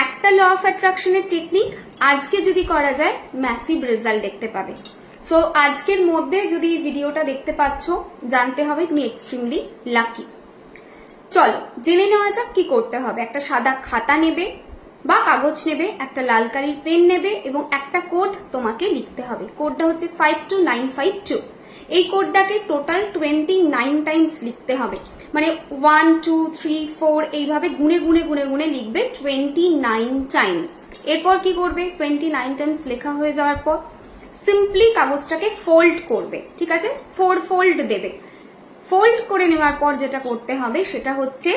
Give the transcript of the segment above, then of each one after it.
একটা law of অ্যাট্রাকশনের technique আজকে যদি করা যায় ম্যাসিভ রেজাল্ট দেখতে পাবে। সো আজকের মধ্যে যদি ভিডিওটা দেখতে পাচ্ছ, জানতে হবে তুমি এক্সট্রিমলি লাকি। চলো জেনে নেওয়া যাক কি করতে হবে। একটা সাদা খাতা নেবে বা কাগজ নেবে, একটা লাল কালির পেন নেবে এবং একটা কোড তোমাকে লিখতে হবে। কোডটা হচ্ছে 52952। এই কোডটাকে টোটাল 29 টাইমস লিখতে হবে, মানে 1 2 3 4 এইভাবে গুনে গুনে গুনে গুনে লিখবে 29 টাইমস। এরপর কি করবে, 29 টাইমস লেখা হয়ে যাওয়ার পর সিম্পলি কাগজটাকে ফোল্ড করবে, ঠিক আছে, 4 ফোল্ড দেবে। ফোল্ড করে নেওয়ার পর যেটা করতে হবে সেটা হচ্ছে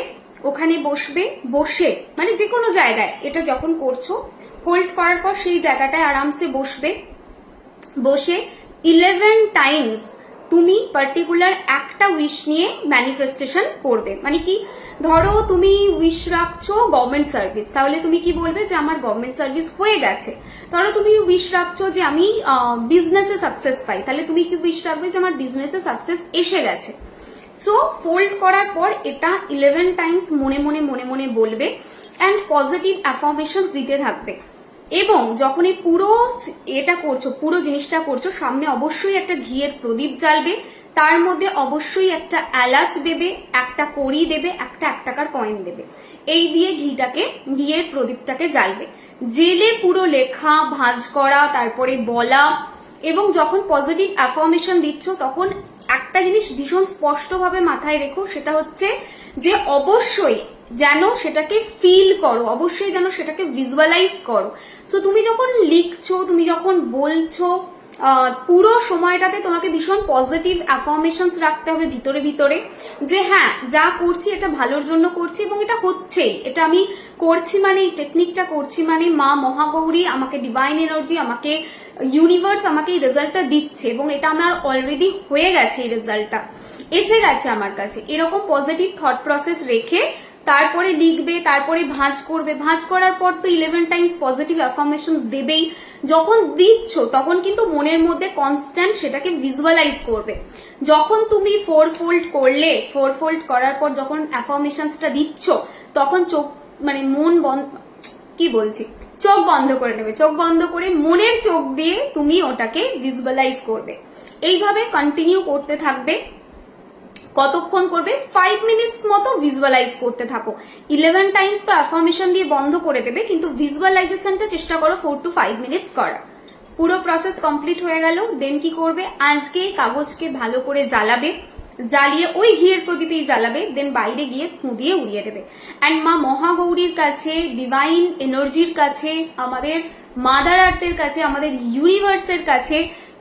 ওখানে বসবে, বসে মানে যে কোনো জায়গায়, এটা যখন করছো ফোল্ড করার পর সেই জায়গাটায় আরামসে বসবে, বসে 11 টাইমস তুমি পার্টিকুলার একটা উইশ নিয়ে ম্যানিফেস্টেশন করবে। মানে কি, ধরো তুমি উইশ রাখছো গভর্নমেন্ট সার্ভিস, তাহলে তুমি কি বলবে যে আমার গভর্নমেন্ট সার্ভিস হয়ে গেছে। ধরো তুমি উইশ রাখছো যে আমি বিজনেসে সাকসেস পাই, তাহলে তুমি কি উইশ রাখবে যে আমার বিজনেসে সাকসেস এসে গেছে। সো ফোল্ড করার পর এটা 11 টাইমস মনে মনে মনে মনে বলবে অ্যান্ড পজিটিভ অ্যাফার্মেশন দিতে থাকবে। এবং যখন এই পুরো এটা করছো, পুরো জিনিসটা করছো, সামনে অবশ্যই একটা ঘিয়ের প্রদীপ জ্বালবে, তার মধ্যে অবশ্যই একটা এলাচ দেবে, একটা কড়ি দেবে, একটা 1 টাকার কয়েন দেবে। এই দিয়ে ঘিয়ের প্রদীপটাকে জ্বালবে। জেলে পুরো লেখা, ভাঁজ করা, তারপরে বলা। এবং যখন পজিটিভ অ্যাফার্মেশন দিচ্ছ তখন একটা জিনিস ভীষণ স্পষ্টভাবে মাথায় রেখো, সেটা হচ্ছে যে অবশ্যই যেন সেটাকে ফিল করো, অবশ্যই যেন সেটাকে ভিজুয়ালাইজ করো। সো তুমি যখন লিখছো, তুমি যখন বলছো, পুরো সময়টাতে তোমাকে ভীষণ পজিটিভ অ্যাফার্মেশনস রাখতে হবে ভিতরে ভিতরে, যে হ্যাঁ যা করছি এটা ভালোর জন্য করছি এবং এটা হচ্ছেই, এটা আমি করছি মানে, এই টেকনিকটা করছি মানে মা মহাগৌরী আমাকে, ডিভাইন এনার্জি আমাকে, ইউনিভার্স আমাকে এই রেজাল্টটা দিচ্ছে এবং এটা আমার অলরেডি হয়ে গেছে, এই রেজাল্টটা এসে গেছে আমার কাছে। এরকম পজিটিভ থট প্রসেস রেখে তারপরে লিখবে, তারপরে ভাঁজ করবে। ভাঁজ করার পর তো 11 টাইমস পজিটিভ অ্যাফার্মেশনস দেবেই। যখন দিচ্ছ তখন কিন্তু মনের মধ্যে কনস্ট্যান্ট সেটাকে ভিজুয়ালাইজ করবে। যখন তুমি 4 ফোল্ড করলে, 4 ফোল্ড করার পর যখন অ্যাফার্মেশনসটা দিচ্ছ তখন চোখ মানে মন বন্ধ, কি বলছি, চোখ বন্ধ করে নেবে। চোখ বন্ধ করে মনের চোখ দিয়ে তুমি ওটাকে ভিজুয়ালাইজ করবে। এইভাবে কন্টিনিউ করতে থাকবে। কতক্ষণ করবে, 5 মিনিটস মতো ভিজুয়ালাইজ করতে থাকো। 11 টাইমস তো অ্যাফার্মেশন দিয়ে বন্ধ করে দেবে, কিন্তু ভিজুয়ালাইজেশনটা চেষ্টা করো 4 to 5 মিনিটস করা। পুরো প্রসেস কমপ্লিট হয়ে গেল। দেন কি করবে, আজকে কাগজকে ভালো করে জ্বালাবে, জ্বালিয়ে ওই ঘিয়ের প্রদীপেই জ্বালাবে, দেন বাইরে গিয়ে ফুঁ দিয়ে উড়িয়ে দেবে। অ্যান্ড মা মহাগৌরীর কাছে, ডিভাইন এনার্জির কাছে, আমাদের মাদার আর্থের কাছে, আমাদের ইউনিভার্সের কাছে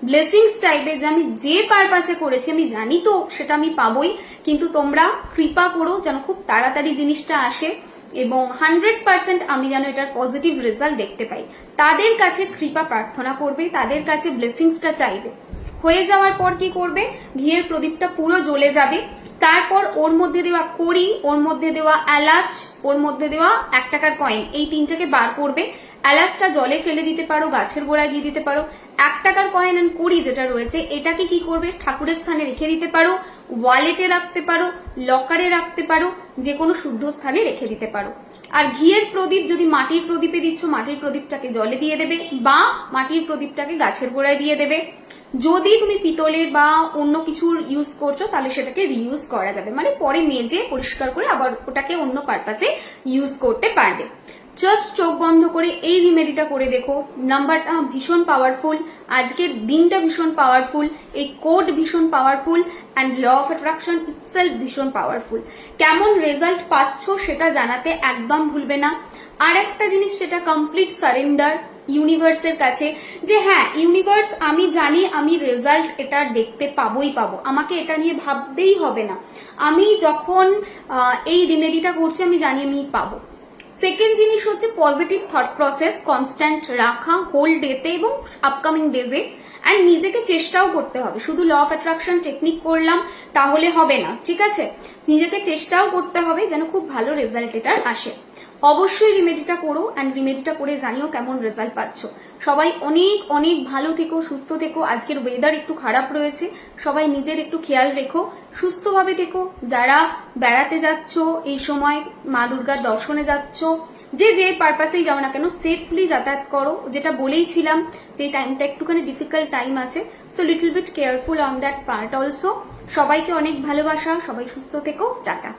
ব্লেসিংস চাইবে যে আমি যে পারপাসে করেছি আমি জানি তো সেটা আমি পাবোই, কিন্তু তোমরা কৃপা করো যেন খুব তাড়াতাড়ি জিনিসটা আসে এবং 100% আমি যেন এটার পজিটিভ রেজাল্ট দেখতে পাই। তাদের কাছে কৃপা প্রার্থনা করবে, তাদের কাছে ব্লেসিংসটা চাইবে। হয়ে যাওয়ার পর কি করবে, ঘিয়ের প্রদীপটা পুরো জ্বলে যাবে। তারপর ওর মধ্যে দেওয়া কড়ি, ওর মধ্যে দেওয়া এলাচ, ওর মধ্যে দেওয়া 1 টাকার কয়েন, এই তিনটাকে বার করবে। এলাচটা জলে ফেলে দিতে পারো, গাছের গোড়ায় দিয়ে দিতে পারো। 1 টাকার কয়েন এন্ড কড়ি যেটা রয়েছে এটাকে কি করবে, ঠাকুরের স্থানে রেখে দিতে পারো, ওয়ালেটে রাখতে পারো, লকারে রাখতে পারো, যে কোনো শুদ্ধ স্থানে রেখে দিতে পারো। আর ঘিয়ের প্রদীপ যদি মাটির প্রদীপে দিচ্ছ, মাটির প্রদীপটাকে জলে দিয়ে দেবে বা মাটির প্রদীপটাকে গাছের গোড়ায় দিয়ে দেবে। যদি তুমি পিতলের বা অন্য কিছুর ইউজ করছো তাহলে সেটাকে রিইউজ করা যাবে, মানে পরে মেজে পরিষ্কার করে আবার ওটাকে অন্য পারপাসে ইউজ করতে পারবে। জাস্ট চোখ বন্ধ করে এই রিমেডিটা করে দেখো। নাম্বারটা ভীষণ পাওয়ারফুল, আজকের দিনটা ভীষণ পাওয়ারফুল, এই কোড ভীষণ powerful and law of attraction itself ভীষণ পাওয়ারফুল। কেমন রেজাল্ট পাচ্ছ সেটা জানাতে একদম ভুলবে না। আর একটা জিনিস, সেটা কমপ্লিট সারেন্ডার ইউনিভার্সের কাছে, যে হ্যাঁ ইউনিভার্স আমি জানি আমি রেজাল্ট এটা দেখতে পাবোই পাবো, আমাকে এটা নিয়ে ভাবতেই হবে না। আমি যখন এই রিমেডিটা করছি আমি জানি আমি পাবো। সেকেন্ড জিনিস হচ্ছে পজিটিভ থট প্রসেস কনস্ট্যান্ট রাখা হোল ডেতে এবং আপকামিং ডেজে। অ্যান্ড নিজেকে চেষ্টাও করতে হবে, শুধু ল অফ অ্যাট্রাকশন টেকনিক করলাম তাহলে হবে না, ঠিক আছে, নিজেকে চেষ্টাও করতে হবে যেন খুব ভালো রেজাল্ট এটার আসে। অবশ্যই রিমেডিটা করো অ্যান্ড রিমেডিটা করে জানিও কেমন রেজাল্ট পাচ্ছ। সবাই অনেক অনেক ভালো থেকো, সুস্থ থেকো। আজকের ওয়েদার একটু খারাপ রয়েছে, সবাই নিজের একটু খেয়াল রেখো, সুস্থভাবে থেকো। যারা বেড়াতে যাচ্ছ এই সময়, মা দুর্গার দর্শনে যাচ্ছ, যে যে পারপাসেই যাও না কেন সেফলি যাতায়াত করো, যেটা বলেইছিলাম যে টাইমটা একটুখানি ডিফিকাল্ট টাইম আছে, so little bit careful on that part also. সবাইকে অনেক ভালোবাসা, সবাই সুস্থ থেকো, টাটা।